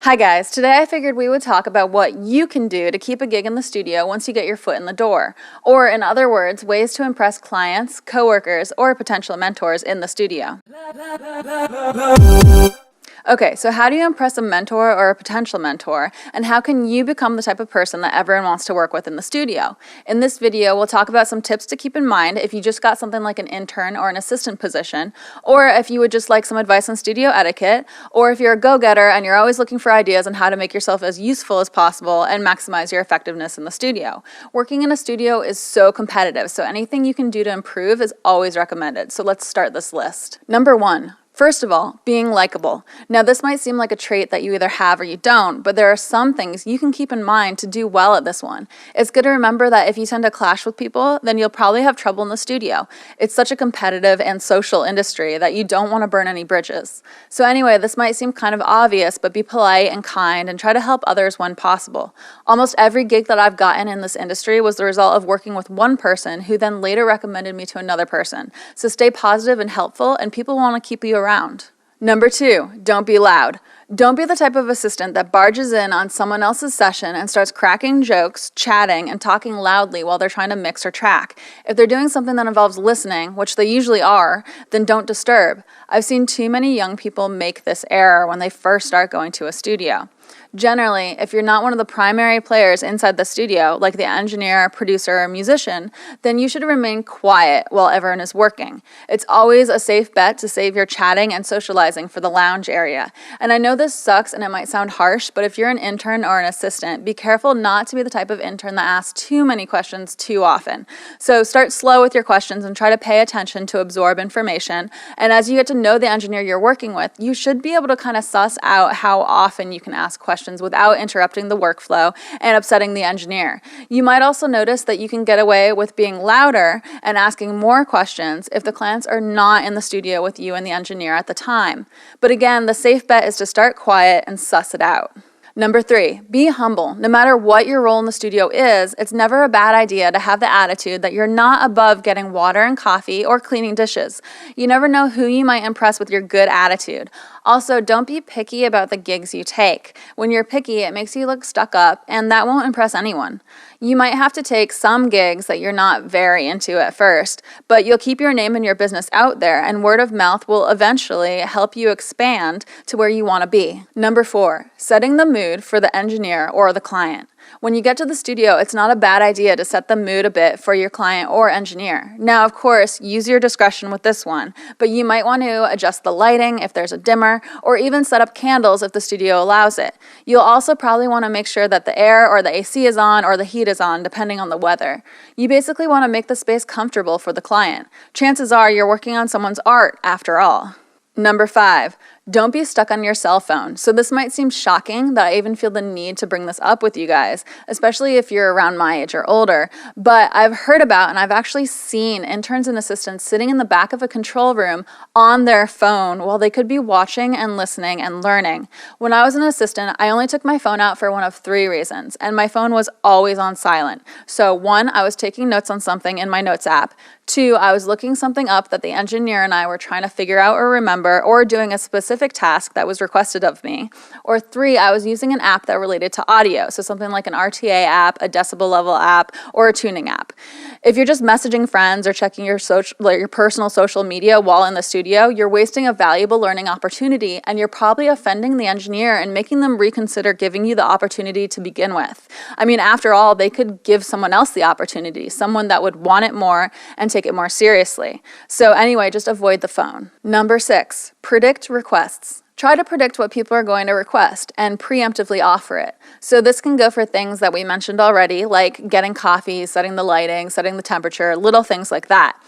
Hi guys, today I figured we would talk about what you can do to keep a gig in the studio once you get your foot in the door. Or in other words, ways to impress clients, coworkers, or potential mentors in the studio. Okay, so how do you impress a mentor or a potential mentor, and how can you become the type of person that everyone wants to work with in the studio? In this video, we'll talk about some tips to keep in mind if you just got something like an intern or an assistant position, or if you would just like some advice on studio etiquette, or if you're a go-getter and you're always looking for ideas on how to make yourself as useful as possible and maximize your effectiveness in the studio. Working in a studio is so competitive, so anything you can do to improve is always recommended. So let's start this list. Number 1. First of all, being likable. Now, this might seem like a trait that you either have or you don't, but there are some things you can keep in mind to do well at this one. It's good to remember that if you tend to clash with people, then you'll probably have trouble in the studio. It's such a competitive and social industry that you don't want to burn any bridges. So anyway, this might seem kind of obvious, but be polite and kind and try to help others when possible. Almost every gig that I've gotten in this industry was the result of working with one person who then later recommended me to another person. So stay positive and helpful, and people want to keep you around. Number 2, don't be loud. Don't be the type of assistant that barges in on someone else's session and starts cracking jokes, chatting, and talking loudly while they're trying to mix or track. If they're doing something that involves listening, which they usually are, then don't disturb. I've seen too many young people make this error when they first start going to a studio. Generally, if you're not one of the primary players inside the studio, like the engineer, producer, or musician, then you should remain quiet while everyone is working. It's always a safe bet to save your chatting and socializing for the lounge area. And I know this sucks and it might sound harsh, but if you're an intern or an assistant, be careful not to be the type of intern that asks too many questions too often. So start slow with your questions and try to pay attention to absorb information. And as you get to know the engineer you're working with, you should be able to kind of suss out how often you can ask questions without interrupting the workflow and upsetting the engineer. You might also notice that you can get away with being louder and asking more questions if the clients are not in the studio with you and the engineer at the time. But again, the safe bet is to start quiet and suss it out. Number 3, be humble. No matter what your role in the studio is, it's never a bad idea to have the attitude that you're not above getting water and coffee or cleaning dishes. You never know who you might impress with your good attitude. Also, don't be picky about the gigs you take. When you're picky, it makes you look stuck up, and that won't impress anyone. You might have to take some gigs that you're not very into at first, but you'll keep your name and your business out there, and word of mouth will eventually help you expand to where you want to be. Number 4, setting the mood for the engineer or the client. When you get to the studio, it's not a bad idea to set the mood a bit for your client or engineer. Now, of course, use your discretion with this one, but you might want to adjust the lighting if there's a dimmer, or even set up candles if the studio allows it. You'll also probably want to make sure that the air or the AC is on or the heat is on, depending on the weather. You basically want to make the space comfortable for the client. Chances are you're working on someone's art, after all. Number 5, don't be stuck on your cell phone. So this might seem shocking that I even feel the need to bring this up with you guys, especially if you're around my age or older, but I've heard about and I've actually seen interns and assistants sitting in the back of a control room on their phone while they could be watching and listening and learning. When I was an assistant, I only took my phone out for one of 3 reasons, and my phone was always on silent. So 1, I was taking notes on something in my notes app. 2, I was looking something up that the engineer and I were trying to figure out or remember, or doing a specific task that was requested of me. Or 3, I was using an app that related to audio, so something like an RTA app, a decibel level app, or a tuning app. If you're just messaging friends or checking your personal social media while in the studio, you're wasting a valuable learning opportunity, and you're probably offending the engineer and making them reconsider giving you the opportunity to begin with. I mean, after all, they could give someone else the opportunity, someone that would want it more and take it more seriously. So anyway, just avoid the phone. Number 6, predict requests. Try to predict what people are going to request and preemptively offer it. So this can go for things that we mentioned already, like getting coffee, setting the lighting, setting the temperature, little things like that.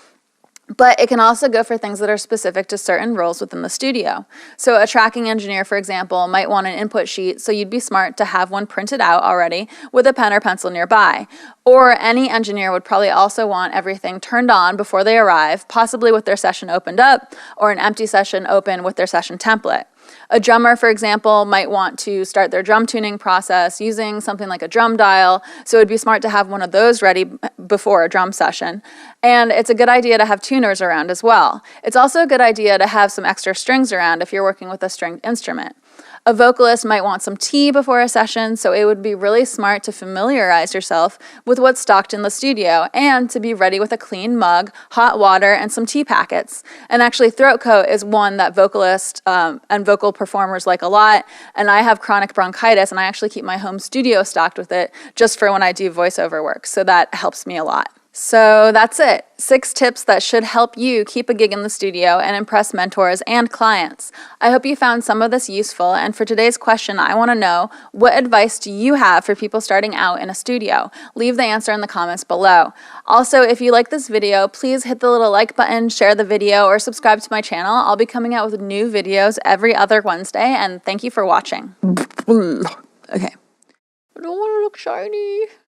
But it can also go for things that are specific to certain roles within the studio. So a tracking engineer, for example, might want an input sheet, so you'd be smart to have one printed out already with a pen or pencil nearby. Or any engineer would probably also want everything turned on before they arrive, possibly with their session opened up, or an empty session open with their session template. A drummer, for example, might want to start their drum tuning process using something like a drum dial, so it'd be smart to have one of those ready before a drum session. And it's a good idea to have tuners around as well. It's also a good idea to have some extra strings around if you're working with a stringed instrument. A vocalist might want some tea before a session, so it would be really smart to familiarize yourself with what's stocked in the studio and to be ready with a clean mug, hot water, and some tea packets. And actually, throat coat is one that vocalists and vocal performers like a lot, and I have chronic bronchitis, and I actually keep my home studio stocked with it just for when I do voiceover work, so that helps me a lot. So that's it. 6 tips that should help you keep a gig in the studio and impress mentors and clients. I hope you found some of this useful, and for today's question, I want to know, what advice do you have for people starting out in a studio? Leave the answer in the comments below. Also, if you like this video, please hit the little like button, share the video, or subscribe to my channel. I'll be coming out with new videos every other Wednesday, and thank you for watching. Okay. I don't want to look shiny.